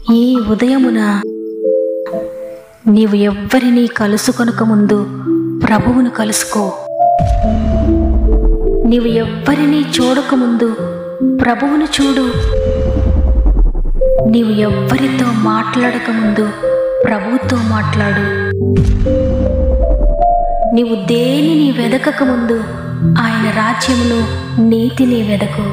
ఈ ఉదయమున నీవు ఎవ్వరినీ కలుసుకొనక ముందు ప్రభువును కలుసుకో. నీవు ఎవ్వరినీ చూడకముందు ప్రభువును చూడు. నీవు ఎవ్వరితో మాట్లాడకముందు ప్రభువుతో మాట్లాడు. నీవు దేనిని వెదకకముందు ఆయన రాజ్యమును నీతిని వెదకు.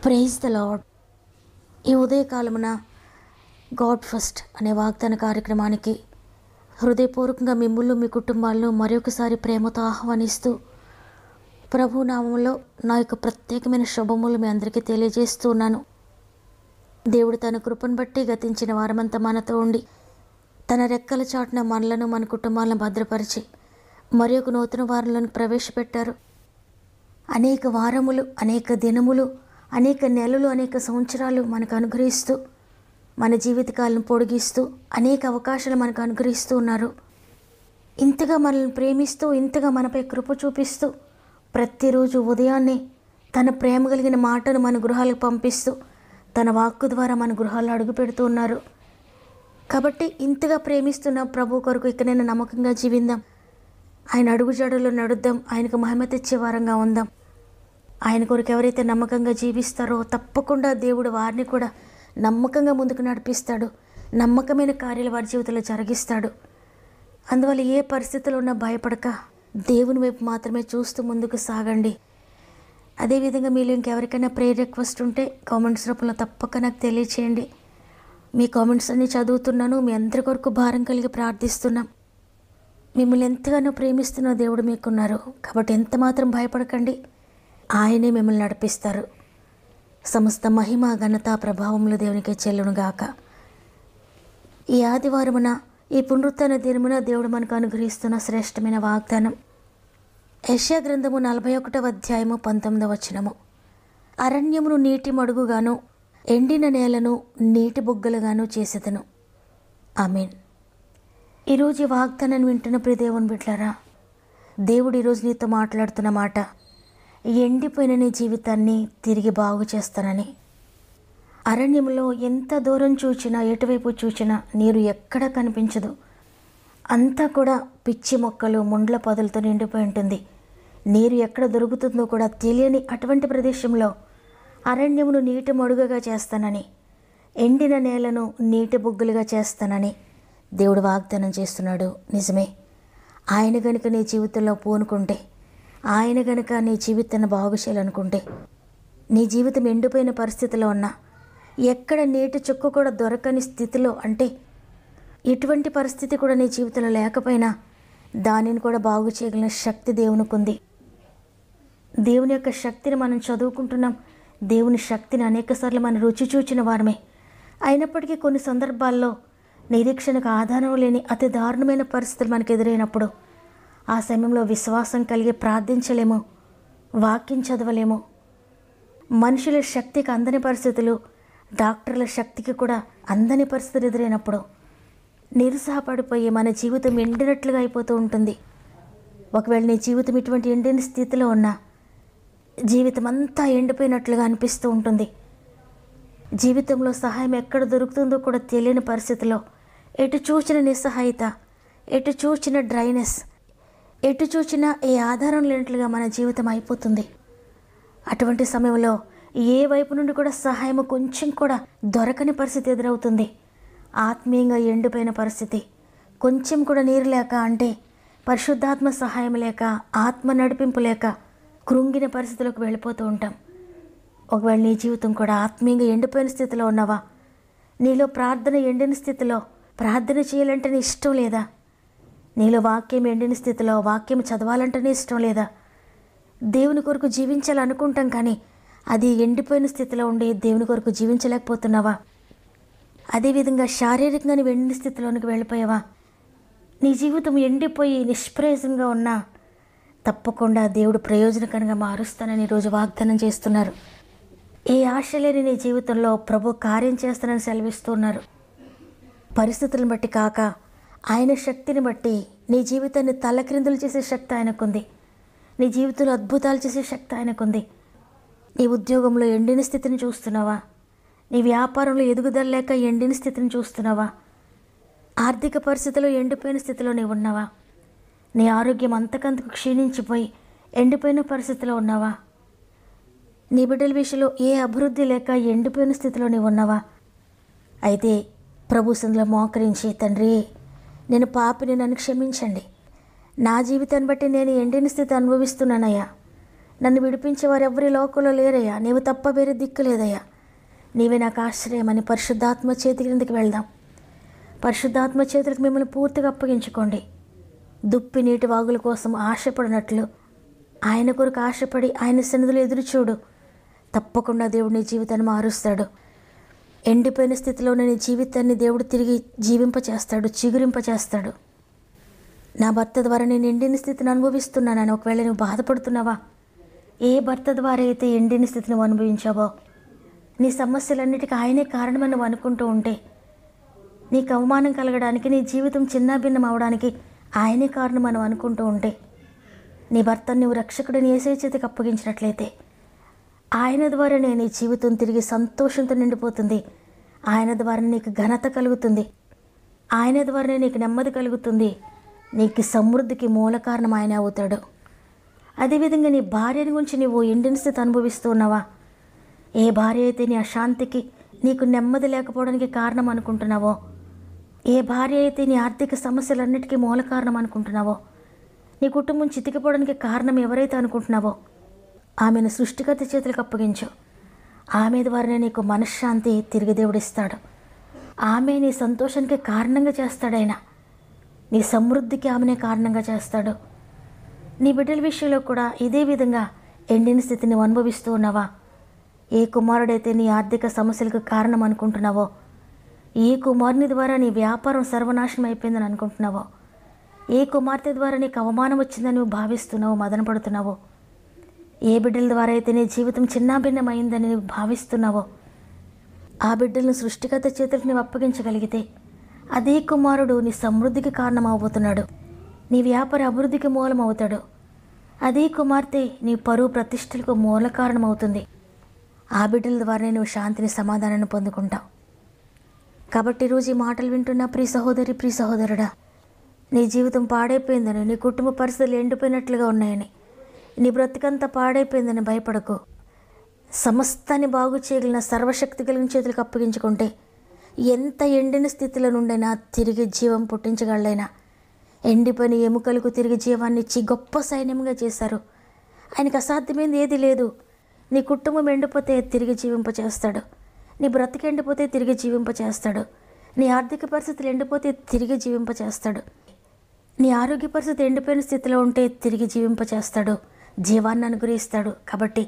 Praise the lord. ఈ ఉదయకాలమున గాడ్ ఫస్ట్ అనే వాగ్దాన కార్యక్రమానికి హృదయపూర్వకంగా మిమ్ములను మీ కుటుంబాలను మరొకసారి ప్రేమతో ఆహ్వానిస్తూ ప్రభు నామములో నా యొక్క ప్రత్యేకమైన శుభములు మీ అందరికీ తెలియజేస్తూ ఉన్నాను. దేవుడు తన కృపను బట్టి గతించిన వారమంతా మనతో ఉండి తన రెక్కల చాటున మనలను మన కుటుంబాలను భద్రపరిచి మరి ఒక నూతన వారంలోకి ప్రవేశపెట్టారు. అనేక వారములు, అనేక దినములు, అనేక నెలలు, అనేక సంవత్సరాలు మనకు అనుగ్రహిస్తూ మన జీవితకాలను పొడిగిస్తూ అనేక అవకాశాలు మనకు అనుగ్రహిస్తూ ఉన్నారు. ఇంతగా మనల్ని ప్రేమిస్తూ, ఇంతగా మనపై కృప చూపిస్తూ ప్రతిరోజు ఉదయాన్నే తన ప్రేమ కలిగిన మాటను మన గృహాలకు పంపిస్తూ తన వాక్కు ద్వారా మన గృహాల్లో అడుగు పెడుతూ ఉన్నారు. కాబట్టి ఇంతగా ప్రేమిస్తున్న ప్రభు కొరకు ఇకనైనా నమ్మకంగా జీవిద్దాం. ఆయన అడుగుజాడల్లో నడుద్దాం. ఆయనకు మహిమ తెచ్చే వారంగా ఉందాం. ఆయన కొరకు ఎవరైతే నమ్మకంగా జీవిస్తారో తప్పకుండా దేవుడు వారిని కూడా నమ్మకంగా ముందుకు నడిపిస్తాడు. నమ్మకమైన కార్యాలు వారి జీవితంలో జరిగిస్తాడు. అందువల్ల ఏ పరిస్థితుల్లో ఉన్నా భయపడక దేవుని వైపు మాత్రమే చూస్తూ ముందుకు సాగండి. అదేవిధంగా మీలో ఇంకెవరికైనా ప్రేయర్ రిక్వెస్ట్ ఉంటే కామెంట్స్ రూపంలో తప్పక నాకు తెలియచేయండి. మీ కామెంట్స్ అన్నీ చదువుతున్నాను. మీ అందరి కొరకు భారం కలిగి ప్రార్థిస్తున్నాం. మిమ్మల్ని ఎంతగానో ప్రేమిస్తున్న దేవుడు మీకున్నారు. కాబట్టి ఎంత మాత్రం భయపడకండి. ఆయనే మిమ్మల్ని నడిపిస్తారు. సమస్త మహిమ, ఘనత, ప్రభావములు దేవునికే చెల్లునుగాక. ఈ ఆదివారమున, ఈ పునరుత్థాన దినమున దేవుడు మనకు అనుగ్రహిస్తున్న శ్రేష్టమైన వాగ్దానం యెషయా గ్రంథము 41వ అధ్యాయము 19వ వచనము. అరణ్యమును నీటి మడుగుగాను, ఎండిన నేలను నీటి బుగ్గలుగాను చేసేదను. ఆమేన్. ఈరోజు ఈ వాగ్దానాన్ని వింటున్న ప్రియ దేవుని బిడ్డలారా, దేవుడు ఈరోజు నీతో మాట్లాడుతున్న మాట, ఎండిపోయిన నీ జీవితాన్ని తిరిగి బాగు చేస్తానని. అరణ్యంలో ఎంత దూరం చూచినా, ఎటువైపు చూచినా నీరు ఎక్కడ కనిపించదు. అంతా కూడా పిచ్చి మొక్కలు, ముండ్ల పొదలతో నిండిపోయి ఉంటుంది. నీరు ఎక్కడ దొరుకుతుందో కూడా తెలియని అటువంటి ప్రదేశంలో అరణ్యమును నీటి మడుగగా చేస్తానని, ఎండిన నేలను నీటి బుగ్గలుగా చేస్తానని దేవుడు వాగ్దానం చేస్తున్నాడు. నిజమే. ఆయన గనుక నీ జీవితంలో పూనుకుంటే, ఆయన గనుక నీ జీవితాన్ని బాగు చేయాలనుకుంటే, నీ జీవితం ఎండిపోయిన పరిస్థితిలో ఉన్నా, ఎక్కడ నీటి చుక్క కూడా దొరకని స్థితిలో, అంటే ఎటువంటి పరిస్థితి కూడా నీ జీవితంలో లేకపోయినా దానిని కూడా బాగు చేయగలిగిన శక్తి దేవునికి ఉంది. దేవుని యొక్క శక్తిని మనం చదువుకుంటున్నాం. దేవుని శక్తిని అనేకసార్లు మనం రుచి చూచిన వారమే. అయినప్పటికీ కొన్ని సందర్భాల్లో నిరీక్షణకు ఆధారం లేని అతి దారుణమైన పరిస్థితులు మనకు ఎదురైనప్పుడు ఆ సమయంలో విశ్వాసం కలిగి ప్రార్థించలేము, వాక్యం చదవలేము. మనుషుల శక్తికి అందని పరిస్థితులు, డాక్టర్ల శక్తికి కూడా అందని పరిస్థితులు ఎదురైనప్పుడు నిరుత్సాహపడిపోయి మన జీవితం ఎండినట్లుగా అయిపోతూ ఉంటుంది. ఒకవేళ నీ జీవితం ఇటువంటి ఎండిన స్థితిలో ఉన్నా జీవితం అంతా ఎండిపోయినట్లుగా అనిపిస్తూ ఉంటుంది. జీవితంలో సహాయం ఎక్కడ దొరుకుతుందో కూడా తెలియని పరిస్థితిలో, ఎటు చూచిన నిస్సహాయత, ఎటు చూచిన డ్రైనెస్, ఎటు చూచినా ఏ ఆధారం లేనట్లుగా మన జీవితం అయిపోతుంది. అటువంటి సమయంలో ఏ వైపు నుండి కూడా సహాయం కొంచెం కూడా దొరకని పరిస్థితి ఎదురవుతుంది. ఆత్మీయంగా ఎండిపోయిన పరిస్థితి, కొంచెం కూడా నీరు లేక, అంటే పరిశుద్ధాత్మ సహాయం లేక, ఆత్మ నడిపింపు లేక కృంగిన పరిస్థితిలోకి వెళ్ళిపోతూ ఉంటాం. ఒకవేళ నీ జీవితం కూడా ఆత్మీయంగా ఎండిపోయిన స్థితిలో ఉన్నావా? నీలో ప్రార్థన ఎండిన స్థితిలో, ప్రార్థన చేయాలంటే నీ ఇష్టం లేదా? నీలో వాక్యం ఎండిన స్థితిలో, వాక్యం చదవాలంటేనే ఇష్టం లేదా? దేవుని కొరకు జీవించాలనుకుంటాం కానీ అది ఎండిపోయిన స్థితిలో ఉండి దేవుని కొరకు జీవించలేకపోతున్నావా? అదేవిధంగా శారీరకంగా నువ్వు ఎండిన స్థితిలోనికి వెళ్ళిపోయావా? నీ జీవితం ఎండిపోయి నిష్ప్రయోజనంగా ఉన్నా తప్పకుండా దేవుడు ప్రయోజనకరంగా మారుస్తానని ఈరోజు వాగ్దానం చేస్తున్నారు. ఏ ఆశ లేని నీ జీవితంలో ప్రభు కార్యం చేస్తానని సెలవిస్తున్నారు. పరిస్థితులను బట్టి కాక, ఆయన శక్తిని బట్టి నీ జీవితాన్ని తలక్రిందులు చేసే శక్తి ఆయనకుంది. నీ జీవితంలో అద్భుతాలు చేసే శక్తి ఆయనకుంది. నీ ఉద్యోగంలో ఎండిన స్థితిని చూస్తున్నావా? నీ వ్యాపారంలో ఎదుగుదల లేక ఎండిన స్థితిని చూస్తున్నావా? ఆర్థిక పరిస్థితిలో ఎండిపోయిన స్థితిలో నీవు ఉన్నావా? నీ ఆరోగ్యం అంతకంతకు క్షీణించిపోయి ఎండిపోయిన పరిస్థితిలో ఉన్నావా? నీ బిడ్డల విషయంలో ఏ అభివృద్ధి లేక ఎండిపోయిన స్థితిలో నీవు ఉన్నావా? అయితే ప్రభు సన్నిధిలో మోకరించి, తండ్రి నేను పాపిని, నన్ను క్షమించండి. నా జీవితాన్ని బట్టి నేను ఎండిన స్థితి అనుభవిస్తున్నానయ్యా. నన్ను విడిపించేవారు ఎవరి లోకంలో లేరయ్యా. నీవు తప్ప వేరే దిక్కు లేదయ్యా. నీవే నాకు ఆశ్రయమని పరిశుద్ధాత్మ చేతి క్రిందకి వెళ్దాం. పరిశుద్ధాత్మ చేతులకు మిమ్మల్ని పూర్తిగా అప్పగించుకోండి. దుప్పి నీటి వాగుల కోసం ఆశపడినట్లు ఆయన కొరకు ఆశపడి ఆయన సన్నిధిలో ఎదురు చూడు. తప్పకుండా దేవుడు నీ జీవితాన్ని మారుస్తాడు. ఎండిపోయిన స్థితిలోనే నీ జీవితాన్ని దేవుడు తిరిగి జీవింపచేస్తాడు, చిగురింపచేస్తాడు. నా భర్త ద్వారా నేను ఎండిన స్థితిని అనుభవిస్తున్నానని ఒకవేళ నువ్వు బాధపడుతున్నావా? ఏ భర్త ద్వారా అయితే ఎండిన స్థితిని అనుభవించావో, నీ సమస్యలన్నిటికీ ఆయనే కారణమని నువ్వు అనుకుంటూ ఉంటే, నీకు అవమానం కలగడానికి, నీ జీవితం చిన్నాభిన్నం అవడానికి ఆయనే కారణం అని అనుకుంటూ ఉంటే, నీ భర్తను నువ్వు రక్షకుడిని యేసయ్య చేతికి అప్పగించినట్లయితే ఆయన ద్వారానే నీ జీవితం తిరిగి సంతోషంతో నిండిపోతుంది. ఆయన ద్వారా నీకు ఘనత కలుగుతుంది. ఆయన ద్వారానే నీకు నెమ్మది కలుగుతుంది. నీకు సమృద్ధికి మూల కారణం ఆయన అవుతాడు. అదేవిధంగా నీ భార్యని గురించి నీవు ఎండిన స్థితి అనుభవిస్తూ ఉన్నావా? ఏ భార్య అయితే నీ అశాంతికి, నీకు నెమ్మది లేకపోవడానికి కారణం అనుకుంటున్నావో, ఏ భార్య అయితే నీ ఆర్థిక సమస్యలన్నిటికీ మూల కారణం అనుకుంటున్నావో, నీ కుటుంబం చితికిపోవడానికి కారణం ఎవరైతే అనుకుంటున్నావో, ఆమెను సృష్టికర్త చేతులకు అప్పగించు. ఆమె ద్వారానే నీకు మనశ్శాంతి తిరిగి దేవుడిస్తాడు. ఆమె నీ సంతోషానికి కారణంగా చేస్తాడైనా. నీ సమృద్ధికి ఆమెనే కారణంగా చేస్తాడు. నీ బిడ్డల విషయంలో కూడా ఇదే విధంగా ఎండిన స్థితిని అనుభవిస్తూ ఉన్నావా? ఏ కుమారుడైతే నీ ఆర్థిక సమస్యలకు కారణం అనుకుంటున్నావో, ఏ కుమారుని ద్వారా నీ వ్యాపారం సర్వనాశనం అయిపోయిందని అనుకుంటున్నావో, ఏ కుమార్తె ద్వారా నీకు అవమానం వచ్చిందని నువ్వు భావిస్తున్నావో, మదన పడుతున్నావో, ఏ బిడ్డల ద్వారా అయితే నీ జీవితం చిన్నాభిన్నమైందని నువ్వు భావిస్తున్నావో, ఆ బిడ్డలను సృష్టికర్త చేతులకు నువ్వు అప్పగించగలిగితే అదే కుమారుడు నీ సమృద్ధికి కారణం అవబోతున్నాడు. నీ వ్యాపార అభివృద్ధికి మూలం అవుతాడు. అదే కుమార్తె నీ పరువు ప్రతిష్టలకు మూల కారణం అవుతుంది. ఆ బిడ్డల ద్వారానే నువ్వు శాంతిని, సమాధానాన్ని పొందుకుంటావు. కాబట్టి ఈరోజు ఈ మాటలు వింటున్న ప్రియ సహోదరి, ప్రియ సహోదరుడా, నీ జీవితం పాడైపోయిందని, నీ కుటుంబ పరిస్థితులు ఎండిపోయినట్లుగా ఉన్నాయని, నీ బ్రతికంతా పాడైపోయిందని భయపడకు. సమస్తాన్ని బాగు చేయగలిగిన సర్వశక్తి కలిగిన చేతులకు అప్పగించుకుంటే ఎంత ఎండిన స్థితిలో నుండైనా తిరిగి జీవం పుట్టించగలడైనా. ఎండిపోయిన ఎముకలకు తిరిగి జీవాన్ని ఇచ్చి గొప్ప సైన్యంగా చేశారు. ఆయనకు అసాధ్యమైంది ఏది లేదు. నీ కుటుంబం ఎండిపోతే తిరిగి జీవింపచేస్తాడు. నీ బ్రతికి ఎండిపోతే తిరిగి జీవింపచేస్తాడు. నీ ఆర్థిక పరిస్థితులు ఎండిపోతే తిరిగి జీవింపచేస్తాడు. నీ ఆరోగ్య పరిస్థితి ఎండిపోయిన స్థితిలో ఉంటే తిరిగి జీవింపచేస్తాడు, జీవాన్ని అనుగ్రహిస్తాడు. కాబట్టి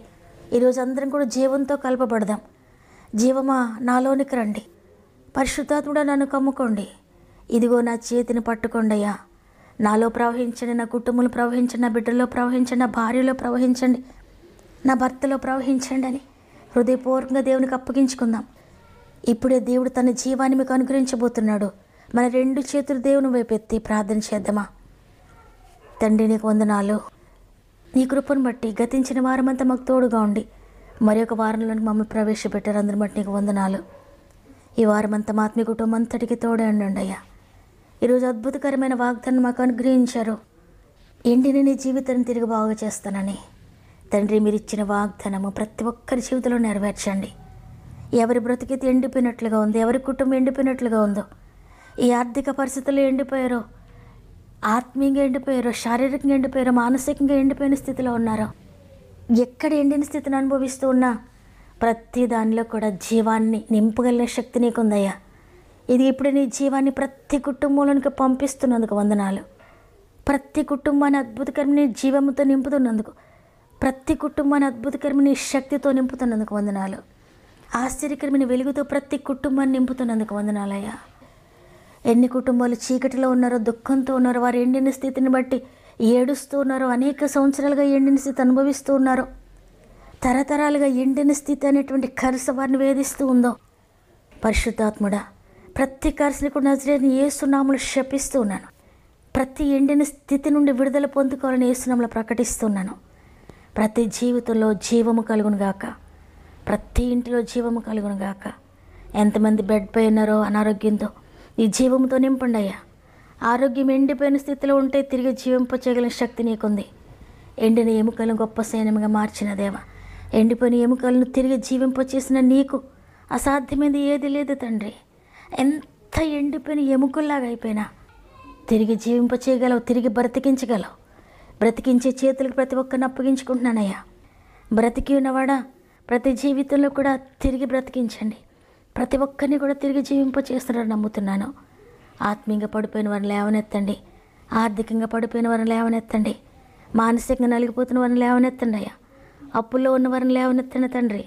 ఈరోజు అందరం కూడా జీవంతో కలపబడదాం. జీవమా నాలోనికి రండి, పరిశుద్ధాత్ముడా నన్ను కమ్ముకోండి, ఇదిగో నా చేతిని పట్టుకోండి అయ్యా, నాలో ప్రవహించండి, నా కుటుంబంలో ప్రవహించండి, నా బిడ్డల్లో ప్రవహించండి, నా భార్యలో ప్రవహించండి, నా భర్తలో ప్రవహించండి అని హృదయపూర్వకంగా దేవునికి అప్పగించుకుందాం. ఇప్పుడే దేవుడు తన జీవాన్ని మీకు అనుగ్రహించబోతున్నాడు. మన రెండు చేతులు దేవుని వైపు ఎత్తి ప్రార్థన చేద్దామా? తండ్రి, నీకు వందనాలు. నీ కృపను బట్టి గతించిన వారమంతా మాకు తోడుగా ఉండి మరి ఒక వారంలోనికి మమ్మల్ని ప్రవేశపెట్టారు. అందరి బట్టి నీకు వందనాలు. ఈ వారమంతా మా ఆత్మీయ కుటుంబం అంతటికి తోడే ఉండండి అయ్యా. ఈరోజు అద్భుతకరమైన వాగ్దానం మాకు అనుగ్రహించారు. ఎండిన నీ జీవితాన్ని తిరిగి బాగు చేస్తానని. తండ్రి, మీరు ఇచ్చిన వాగ్దానము ప్రతి ఒక్కరి జీవితంలో నెరవేర్చండి. ఎవరి బ్రతికితే ఎండిపోయినట్లుగా ఉంది, ఎవరి కుటుంబం ఎండిపోయినట్లుగా ఉందో, ఈ ఆర్థిక పరిస్థితుల్లో ఎండిపోయారో, ఆత్మీయంగా ఎండిపోయారో, శారీరకంగా ఎండిపోయారో, మానసికంగా ఎండిపోయిన స్థితిలో ఉన్నారో, ఎక్కడ ఎండిన స్థితిని అనుభవిస్తూ ఉన్నా ప్రతి దానిలో కూడా జీవాన్ని నింపగలిగిన శక్తి నీకుందయ్యా. ఇది ఇప్పుడు నీ జీవాన్ని ప్రతి కుటుంబంలోనికి పంపిస్తున్నందుకు వందనాలు. ప్రతి కుటుంబాన్ని అద్భుతకరమైన జీవముతో నింపుతున్నందుకు, ప్రతి కుటుంబాన్ని అద్భుతకరమైన శక్తితో నింపుతున్నందుకు వందనాలు. ఆశ్చర్యకరమైన వెలుగుతో ప్రతి కుటుంబాన్ని నింపుతున్నందుకు వందనాలయ్యా. ఎన్ని కుటుంబాలు చీకటిలో ఉన్నారో, దుఃఖంతో ఉన్నారో, వారు ఎండిన స్థితిని బట్టి ఏడుస్తూ ఉన్నారో, అనేక సంవత్సరాలుగా ఎండిన స్థితి అనుభవిస్తూ ఉన్నారో, తరతరాలుగా ఎండిన స్థితి అనేటువంటి కరుస వారిని వేధిస్తూ ఉందో, పరిశుద్ధాత్ముడా ప్రతి కర్షకు నజరేయుడైన యేసు నామములో శపిస్తూ ఉన్నాను. ప్రతి ఎండిన స్థితి నుండి విడుదల పొందుకోవాలని యేసు నామములో ప్రకటిస్తున్నాను. ప్రతి జీవితంలో జీవము కలుగును గాక, ప్రతి ఇంటిలో జీవము కలుగును గాక. ఎంతమంది బెడ్ పై ఉన్నారో అనారోగ్యంతో ఈ జీవంతో నింపండి అయ్యా. ఆరోగ్యం ఎండిపోయిన స్థితిలో ఉంటే తిరిగి జీవింపచేయగలిగిన శక్తి నీకుంది. ఎండిన ఎముకలను గొప్ప సైన్యంగా మార్చిన దేవ, ఎండిపోయిన ఎముకలను తిరిగి జీవింపచేసిన నీకు అసాధ్యమైనది ఏది లేదు తండ్రి. ఎంత ఎండిపోయిన ఎముకల్లాగా అయిపోయినా తిరిగి జీవింపచేయగలవు, తిరిగి బ్రతికించగలవు. బ్రతికించే చేతులకు ప్రతి ఒక్కరిని అప్పగించుకుంటున్నానయ్యా. బ్రతికి ఉన్నవాడా ప్రతి జీవితంలో కూడా తిరిగి బ్రతికించండి. ప్రతి ఒక్కరిని కూడా తిరిగి జీవింపచేస్తున్నారని నమ్ముతున్నాను. ఆత్మీయంగా పడిపోయిన వారిని లేవనెత్తండి, ఆర్థికంగా పడిపోయిన వారిని లేవనెత్తండి, మానసికంగా నలిగిపోతున్న వారిని లేవనెత్తండి అయ్యా. అప్పుల్లో ఉన్న వారిని లేవనెత్తండి తండ్రి.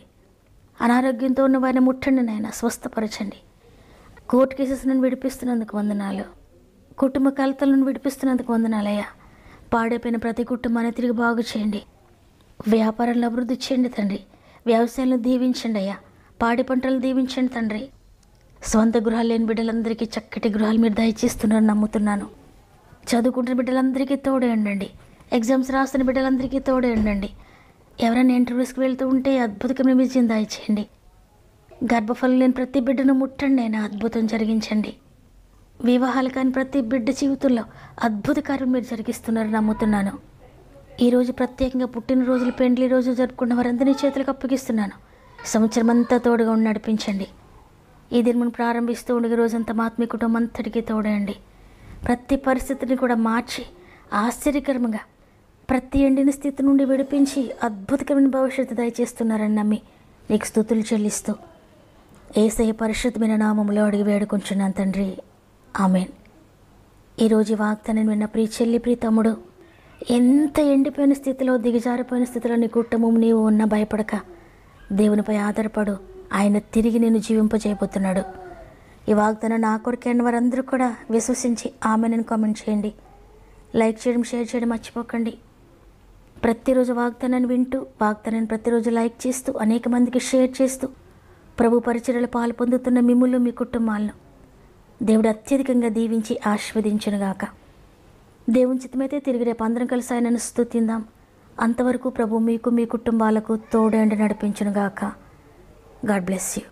అనారోగ్యంతో ఉన్న వారిని ముట్టండి నాయన, స్వస్థపరచండి. కోర్టు కేసెస్ నుండి విడిపిస్తున్నందుకు వందనాలు. కుటుంబ కలతల నుండి విడిపిస్తున్నందుకు వందనాలయ్యా. పాడైపోయిన ప్రతి కుటుంబాన్ని తిరిగి బాగు చేయండి. వ్యాపారంలో అభివృద్ధి చేయండి తండ్రి. వ్యవసాయంలో దీవించండి అయ్యా. పాడి పంటలు దీవించండి తండ్రి. స్వంత గృహాలు లేని బిడ్డలందరికీ చక్కటి గృహాలు మీరు దయచేస్తున్నారని నమ్ముతున్నాను. చదువుకుంటున్న బిడ్డలందరికీ తోడే ఉండండి. ఎగ్జామ్స్ రాస్తున్న బిడ్డలందరికీ తోడే ఉండండి. ఎవరైనా ఇంటర్వ్యూస్కి వెళ్తూ ఉంటే అద్భుతమైన విజయం దయచేయండి. గర్భఫలం లేని ప్రతి బిడ్డను ముట్టండి అయినా అద్భుతం జరిగించండి. వివాహాలు కాని ప్రతి బిడ్డ జీవితంలో అద్భుత కార్యం మీరు జరిగిస్తున్నారని నమ్ముతున్నాను. ఈరోజు ప్రత్యేకంగా పుట్టినరోజులు, పెండ్లి రోజు జరుపుకున్న వారందరినీ చేతులకు అప్పగిస్తున్నాను. సంవత్సరం అంతా తోడుగా ఉండి నడిపించండి. ఈ దినం ప్రారంభిస్తూ ఉండే రోజంతా మా ఆత్మీయ కుటుంబం అంతటికీ తోడండి. ప్రతి పరిస్థితిని కూడా మార్చి ఆశ్చర్యకరంగా ప్రతి ఎండిన స్థితి నుండి విడిపించి అద్భుతకరమైన భవిష్యత్తు దయచేస్తున్నారని నమ్మి నీకు స్తుతులు చెల్లిస్తూ యేసయ్య పరిశుద్ధమైన నామములో అడిగి వేడుకుంటున్నాను తండ్రి, ఆమేన్. ఈరోజు వాగ్దానం విన్న ప్రియ చెల్లి, ప్రియ తమ్ముడు, ఎంత ఎండిపోయిన స్థితిలో, దిగజారిపోయిన స్థితిలో నీ కుటుంబం నీవు ఉన్న భయపడక దేవునిపై ఆధారపడు. ఆయన తిరిగి నేను జీవింపజేయబోతున్నాడు. ఈ వాగ్దానం నా కొరకే అన్న వారందరూ కూడా విశ్వసించి ఆమెను కామెంట్ చేయండి. లైక్ చేయడం, షేర్ చేయడం మర్చిపోకండి. ప్రతిరోజు వాగ్దానాన్ని వింటూ, వాగ్దానాన్ని ప్రతిరోజు లైక్ చేస్తూ, అనేక మందికి షేర్ చేస్తూ ప్రభు పరిచర్యలో పాలు పొందుతున్న మిమ్ములు, మీ కుటుంబాలను దేవుడు అత్యధికంగా దీవించి ఆశీర్వదించునుగాక. దేవుని చిత్తమైతే తిరిగి రేపు అందరం కలిసి ఆయనను స్తుతిందాం. అంతవరకు ప్రభు మీకు, మీ కుటుంబాలకు తోడండి నడిపించునుగాక. God bless you.